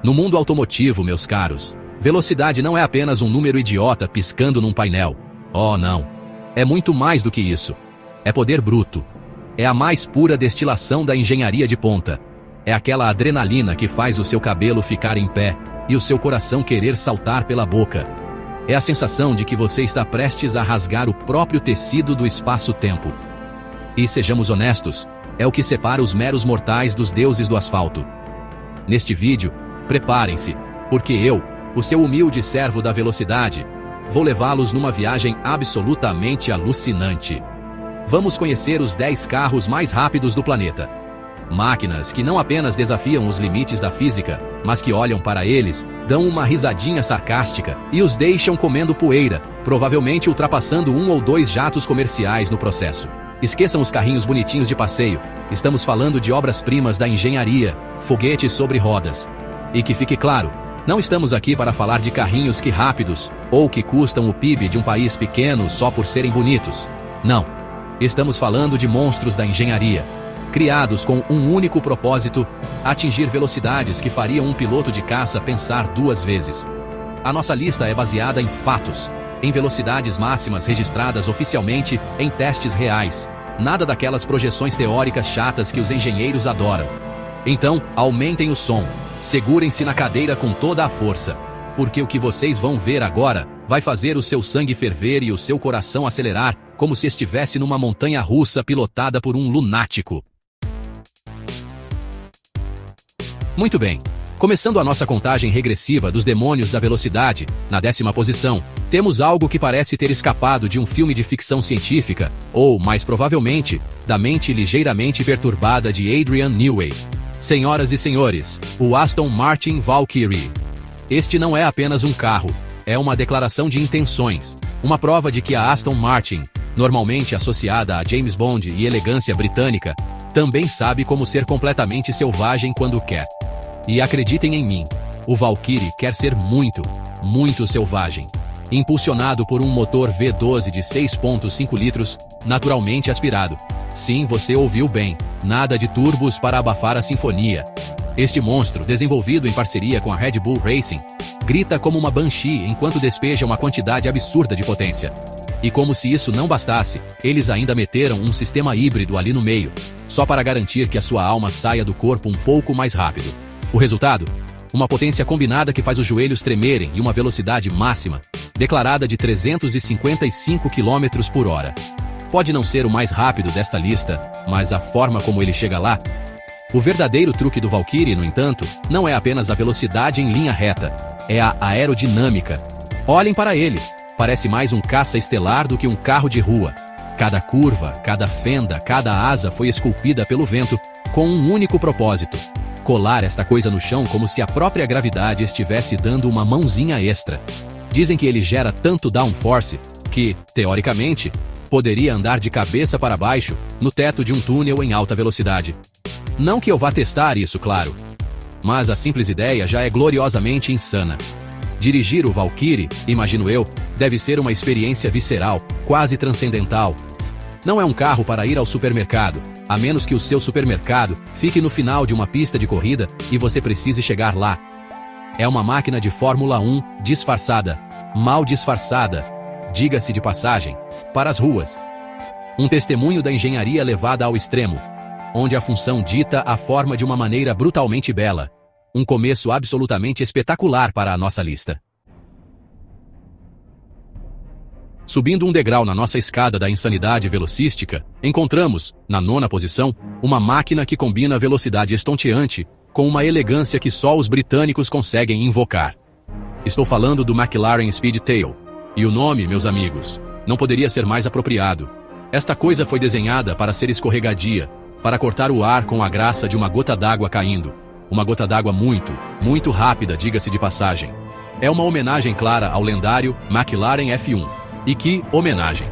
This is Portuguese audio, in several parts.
No mundo automotivo, meus caros, velocidade não é apenas um número idiota piscando num painel. Oh, não. É muito mais do que isso. É poder bruto. É a mais pura destilação da engenharia de ponta. É aquela adrenalina que faz o seu cabelo ficar em pé e o seu coração querer saltar pela boca. É a sensação de que você está prestes a rasgar o próprio tecido do espaço-tempo. E sejamos honestos, é o que separa os meros mortais dos deuses do asfalto. Neste vídeo, preparem-se, porque eu, o seu humilde servo da velocidade, vou levá-los numa viagem absolutamente alucinante. Vamos conhecer os 10 carros mais rápidos do planeta. Máquinas que não apenas desafiam os limites da física, mas que olham para eles, dão uma risadinha sarcástica e os deixam comendo poeira, provavelmente ultrapassando 1 ou 2 jatos comerciais no processo. Esqueçam os carrinhos bonitinhos de passeio, estamos falando de obras-primas da engenharia, foguetes sobre rodas. E que fique claro, não estamos aqui para falar de carrinhos que rápidos, ou que custam o PIB de um país pequeno só por serem bonitos. Não. Estamos falando de monstros da engenharia, criados com um único propósito: atingir velocidades que fariam um piloto de caça pensar 2 vezes. A nossa lista é baseada em fatos, em velocidades máximas registradas oficialmente em testes reais, nada daquelas projeções teóricas chatas que os engenheiros adoram. Então, aumentem o som, segurem-se na cadeira com toda a força, porque o que vocês vão ver agora vai fazer o seu sangue ferver e o seu coração acelerar, como se estivesse numa montanha-russa pilotada por um lunático. Muito bem. Começando a nossa contagem regressiva dos demônios da velocidade, na 10ª posição, temos algo que parece ter escapado de um filme de ficção científica, ou, mais provavelmente, da mente ligeiramente perturbada de Adrian Newey. Senhoras e senhores, o Aston Martin Valkyrie. Este não é apenas um carro, é uma declaração de intenções, uma prova de que a Aston Martin, normalmente associada a James Bond e elegância britânica, também sabe como ser completamente selvagem quando quer. E acreditem em mim, o Valkyrie quer ser muito, muito selvagem. Impulsionado por um motor V12 de 6,5 litros, naturalmente aspirado. Sim, você ouviu bem, nada de turbos para abafar a sinfonia. Este monstro, desenvolvido em parceria com a Red Bull Racing, grita como uma Banshee enquanto despeja uma quantidade absurda de potência. E como se isso não bastasse, eles ainda meteram um sistema híbrido ali no meio, só para garantir que a sua alma saia do corpo um pouco mais rápido. O resultado? Uma potência combinada que faz os joelhos tremerem e uma velocidade máxima, declarada de 355 km por hora. Pode não ser o mais rápido desta lista, mas a forma como ele chega lá. O verdadeiro truque do Valkyrie, no entanto, não é apenas a velocidade em linha reta, é a aerodinâmica. Olhem para ele, parece mais um caça estelar do que um carro de rua. Cada curva, cada fenda, cada asa foi esculpida pelo vento, com um único propósito: colar esta coisa no chão como se a própria gravidade estivesse dando uma mãozinha extra. Dizem que ele gera tanto downforce que, teoricamente, poderia andar de cabeça para baixo no teto de um túnel em alta velocidade. Não que eu vá testar isso, claro. Mas a simples ideia já é gloriosamente insana. Dirigir o Valkyrie, imagino eu, deve ser uma experiência visceral, quase transcendental. Não é um carro para ir ao supermercado, a menos que o seu supermercado fique no final de uma pista de corrida e você precise chegar lá. É uma máquina de Fórmula 1 disfarçada, mal disfarçada, diga-se de passagem, para as ruas. Um testemunho da engenharia levada ao extremo, onde a função dita a forma de uma maneira brutalmente bela. Um começo absolutamente espetacular para a nossa lista. Subindo um degrau na nossa escada da insanidade velocística, encontramos, na 9ª posição, uma máquina que combina velocidade estonteante com uma elegância que só os britânicos conseguem invocar. Estou falando do McLaren Speedtail. E o nome, meus amigos, não poderia ser mais apropriado. Esta coisa foi desenhada para ser escorregadia, para cortar o ar com a graça de uma gota d'água caindo. Uma gota d'água muito, muito rápida, diga-se de passagem. É uma homenagem clara ao lendário McLaren F1. E que homenagem!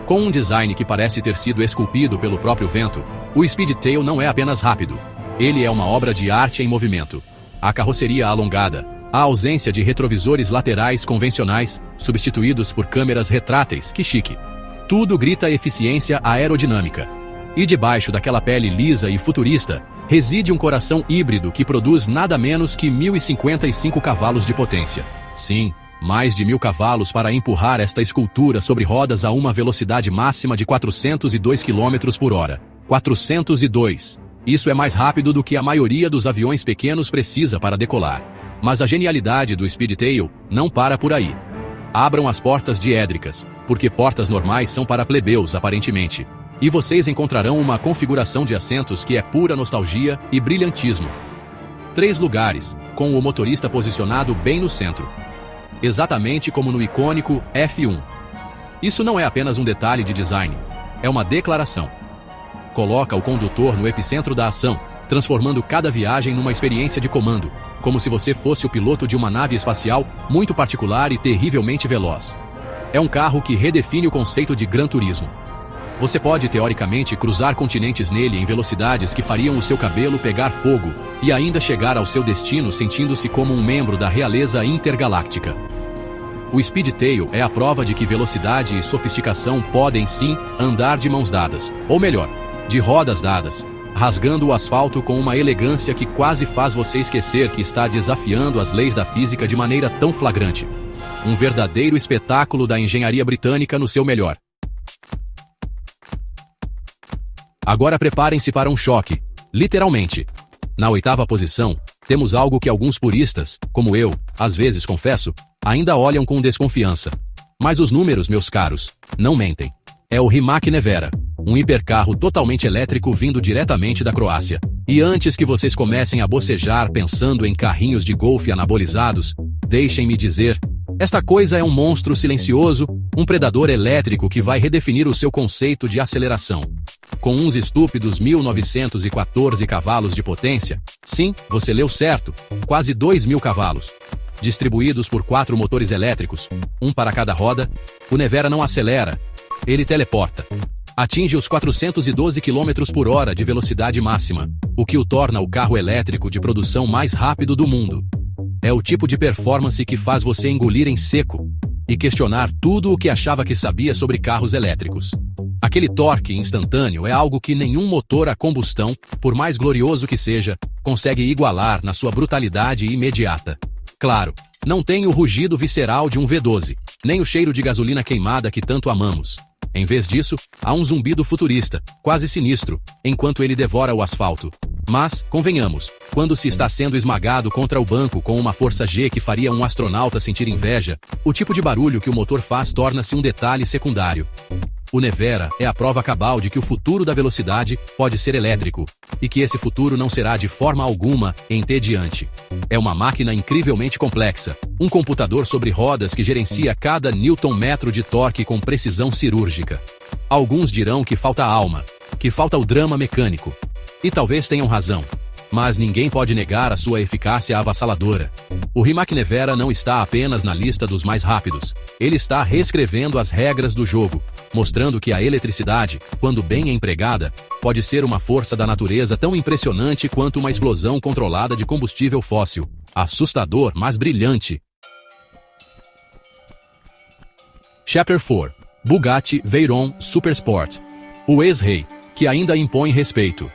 Com um design que parece ter sido esculpido pelo próprio vento, o Speedtail não é apenas rápido. Ele é uma obra de arte em movimento. A carroceria alongada, a ausência de retrovisores laterais convencionais, substituídos por câmeras retráteis, que chique. Tudo grita eficiência aerodinâmica. E debaixo daquela pele lisa e futurista, reside um coração híbrido que produz nada menos que 1.055 cavalos de potência. Sim, mais de 1.000 cavalos para empurrar esta escultura sobre rodas a uma velocidade máxima de 402 km por hora. 402. Isso é mais rápido do que a maioria dos aviões pequenos precisa para decolar. Mas a genialidade do Speedtail não para por aí. Abram as portas diédricas, porque portas normais são para plebeus, aparentemente. E vocês encontrarão uma configuração de assentos que é pura nostalgia e brilhantismo. 3 lugares, com o motorista posicionado bem no centro. Exatamente como no icônico F1. Isso não é apenas um detalhe de design, é uma declaração. Coloca o condutor no epicentro da ação, transformando cada viagem numa experiência de comando, como se você fosse o piloto de uma nave espacial muito particular e terrivelmente veloz. É um carro que redefine o conceito de Gran Turismo. Você pode, teoricamente, cruzar continentes nele em velocidades que fariam o seu cabelo pegar fogo e ainda chegar ao seu destino sentindo-se como um membro da realeza intergaláctica. O Speedtail é a prova de que velocidade e sofisticação podem sim andar de mãos dadas, ou melhor, de rodas dadas, rasgando o asfalto com uma elegância que quase faz você esquecer que está desafiando as leis da física de maneira tão flagrante. Um verdadeiro espetáculo da engenharia britânica no seu melhor. Agora preparem-se para um choque, literalmente. Na 8ª posição, temos algo que alguns puristas, como eu, às vezes confesso, ainda olham com desconfiança. Mas os números, meus caros, não mentem. É o Rimac Nevera, um hipercarro totalmente elétrico vindo diretamente da Croácia. E antes que vocês comecem a bocejar pensando em carrinhos de golfe anabolizados, deixem-me dizer, esta coisa é um monstro silencioso, um predador elétrico que vai redefinir o seu conceito de aceleração. Com uns estúpidos 1.914 cavalos de potência, sim, você leu certo, quase 2.000 cavalos. Distribuídos por 4 motores elétricos, um para cada roda, o Nevera não acelera, ele teleporta. Atinge os 412 km por hora de velocidade máxima, o que o torna o carro elétrico de produção mais rápido do mundo. É o tipo de performance que faz você engolir em seco e questionar tudo o que achava que sabia sobre carros elétricos. Aquele torque instantâneo é algo que nenhum motor a combustão, por mais glorioso que seja, consegue igualar na sua brutalidade imediata. Claro, não tem o rugido visceral de um V12, nem o cheiro de gasolina queimada que tanto amamos. Em vez disso, há um zumbido futurista, quase sinistro, enquanto ele devora o asfalto. Mas, convenhamos, quando se está sendo esmagado contra o banco com uma força G que faria um astronauta sentir inveja, o tipo de barulho que o motor faz torna-se um detalhe secundário. O Nevera é a prova cabal de que o futuro da velocidade pode ser elétrico, e que esse futuro não será de forma alguma entediante. É uma máquina incrivelmente complexa, um computador sobre rodas que gerencia cada newton-metro de torque com precisão cirúrgica. Alguns dirão que falta alma, que falta o drama mecânico. E talvez tenham razão. Mas ninguém pode negar a sua eficácia avassaladora. O Rimac Nevera não está apenas na lista dos mais rápidos. Ele está reescrevendo as regras do jogo, mostrando que a eletricidade, quando bem empregada, pode ser uma força da natureza tão impressionante quanto uma explosão controlada de combustível fóssil. Assustador, mas brilhante. Chapter 4. Bugatti Veyron Supersport. O ex-rei, que ainda impõe respeito.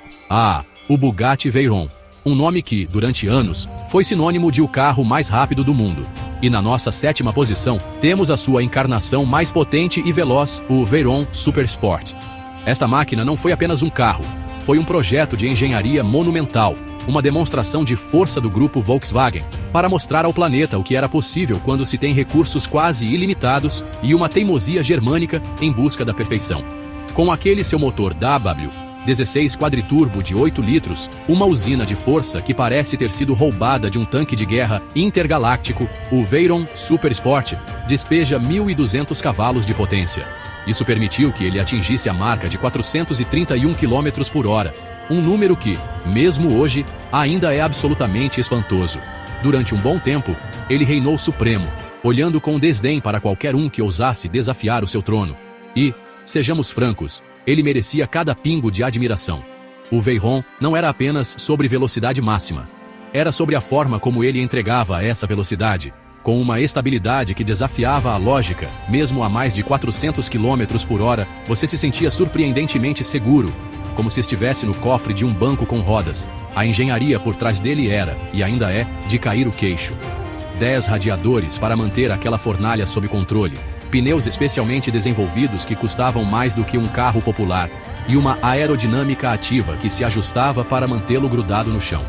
O Bugatti Veyron, um nome que, durante anos, foi sinônimo de o carro mais rápido do mundo. E na nossa 7ª posição, temos a sua encarnação mais potente e veloz, o Veyron Supersport. Esta máquina não foi apenas um carro, foi um projeto de engenharia monumental, uma demonstração de força do grupo Volkswagen, para mostrar ao planeta o que era possível quando se tem recursos quase ilimitados e uma teimosia germânica em busca da perfeição. Com aquele seu motor W16 quadriturbo de 8 litros, uma usina de força que parece ter sido roubada de um tanque de guerra intergaláctico, o Veyron Supersport despeja 1.200 cavalos de potência. Isso permitiu que ele atingisse a marca de 431 km por hora, um número que, mesmo hoje, ainda é absolutamente espantoso. Durante um bom tempo, ele reinou supremo, olhando com desdém para qualquer um que ousasse desafiar o seu trono. E, sejamos francos, ele merecia cada pingo de admiração. O Veyron não era apenas sobre velocidade máxima. Era sobre a forma como ele entregava essa velocidade, com uma estabilidade que desafiava a lógica. Mesmo a mais de 400 km por hora, você se sentia surpreendentemente seguro, como se estivesse no cofre de um banco com rodas. A engenharia por trás dele era, e ainda é, de cair o queixo. 10 radiadores para manter aquela fornalha sob controle, pneus especialmente desenvolvidos que custavam mais do que um carro popular, e uma aerodinâmica ativa que se ajustava para mantê-lo grudado no chão.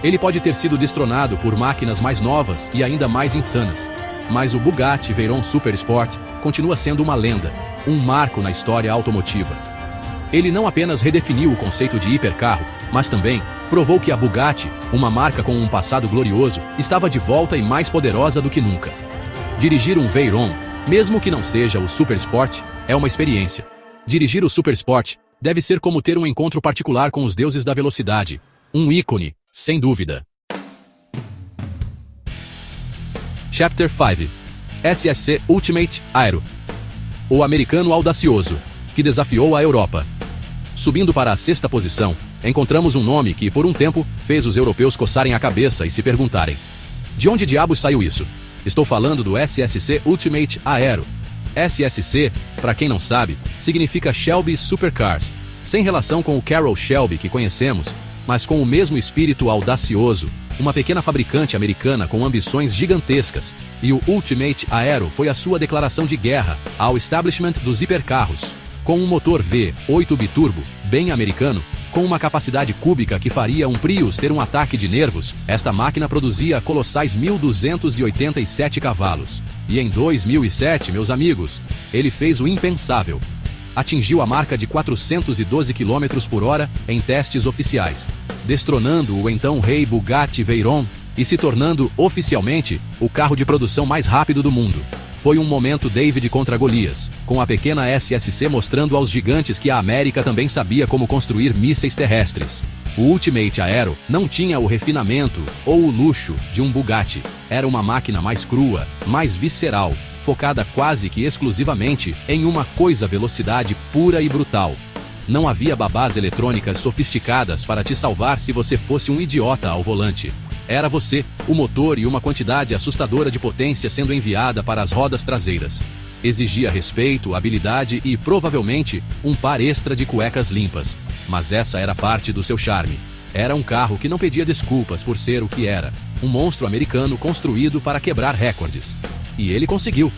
Ele pode ter sido destronado por máquinas mais novas e ainda mais insanas, mas o Bugatti Veyron Super Sport continua sendo uma lenda, um marco na história automotiva. Ele não apenas redefiniu o conceito de hipercarro, mas também provou que a Bugatti, uma marca com um passado glorioso, estava de volta e mais poderosa do que nunca. Dirigir um Veyron, mesmo que não seja o Super Sport, é uma experiência. Dirigir o Super Sport deve ser como ter um encontro particular com os deuses da velocidade. Um ícone, sem dúvida. Chapter 5. SSC Ultimate Aero. O americano audacioso, que desafiou a Europa. Subindo para a 6ª posição, encontramos um nome que, por um tempo, fez os europeus coçarem a cabeça e se perguntarem: de onde diabos saiu isso? Estou falando do SSC Ultimate Aero. SSC, para quem não sabe, significa Shelby Supercars, sem relação com o Carroll Shelby que conhecemos, mas com o mesmo espírito audacioso, uma pequena fabricante americana com ambições gigantescas, e o Ultimate Aero foi a sua declaração de guerra ao establishment dos hipercarros. Com um motor V8 biturbo, bem americano, com uma capacidade cúbica que faria um Prius ter um ataque de nervos, esta máquina produzia colossais 1.287 cavalos. E em 2007, meus amigos, ele fez o impensável. Atingiu a marca de 412 km por hora em testes oficiais, destronando o então rei Bugatti Veyron e se tornando, oficialmente, o carro de produção mais rápido do mundo. Foi um momento David contra Golias, com a pequena SSC mostrando aos gigantes que a América também sabia como construir mísseis terrestres. O Ultimate Aero não tinha o refinamento ou o luxo de um Bugatti. Era uma máquina mais crua, mais visceral, focada quase que exclusivamente em uma coisa: velocidade pura e brutal. Não havia babás eletrônicas sofisticadas para te salvar se você fosse um idiota ao volante. Era você, o motor e uma quantidade assustadora de potência sendo enviada para as rodas traseiras. Exigia respeito, habilidade e, provavelmente, um par extra de cuecas limpas. Mas essa era parte do seu charme. Era um carro que não pedia desculpas por ser o que era, um monstro americano construído para quebrar recordes. E ele conseguiu.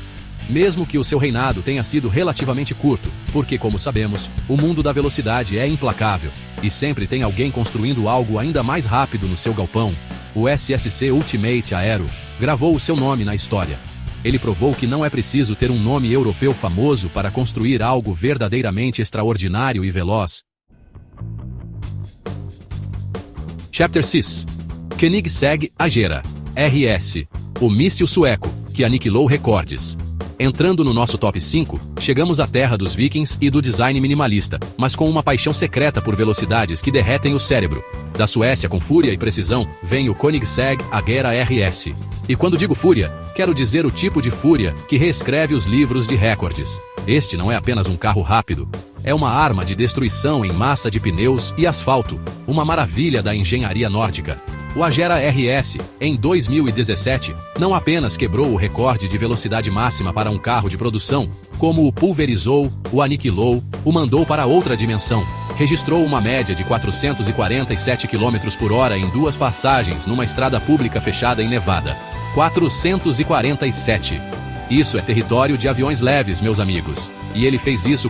Mesmo que o seu reinado tenha sido relativamente curto, porque, como sabemos, o mundo da velocidade é implacável, e sempre tem alguém construindo algo ainda mais rápido no seu galpão, o SSC Ultimate Aero gravou o seu nome na história. Ele provou que não é preciso ter um nome europeu famoso para construir algo verdadeiramente extraordinário e veloz. Chapter 6. Koenigsegg Agera, RS, o míssil sueco, que aniquilou recordes. Entrando no nosso top 5, chegamos à terra dos vikings e do design minimalista, mas com uma paixão secreta por velocidades que derretem o cérebro. Da Suécia com fúria e precisão, vem o Koenigsegg Agera RS. E quando digo fúria, quero dizer o tipo de fúria que reescreve os livros de recordes. Este não é apenas um carro rápido, é uma arma de destruição em massa de pneus e asfalto, uma maravilha da engenharia nórdica. O Agera RS, em 2017, não apenas quebrou o recorde de velocidade máxima para um carro de produção, como o pulverizou, o aniquilou, o mandou para outra dimensão. Registrou uma média de 447 km por hora em 2 passagens numa estrada pública fechada em Nevada. 447. Isso é território de aviões leves, meus amigos. E ele fez isso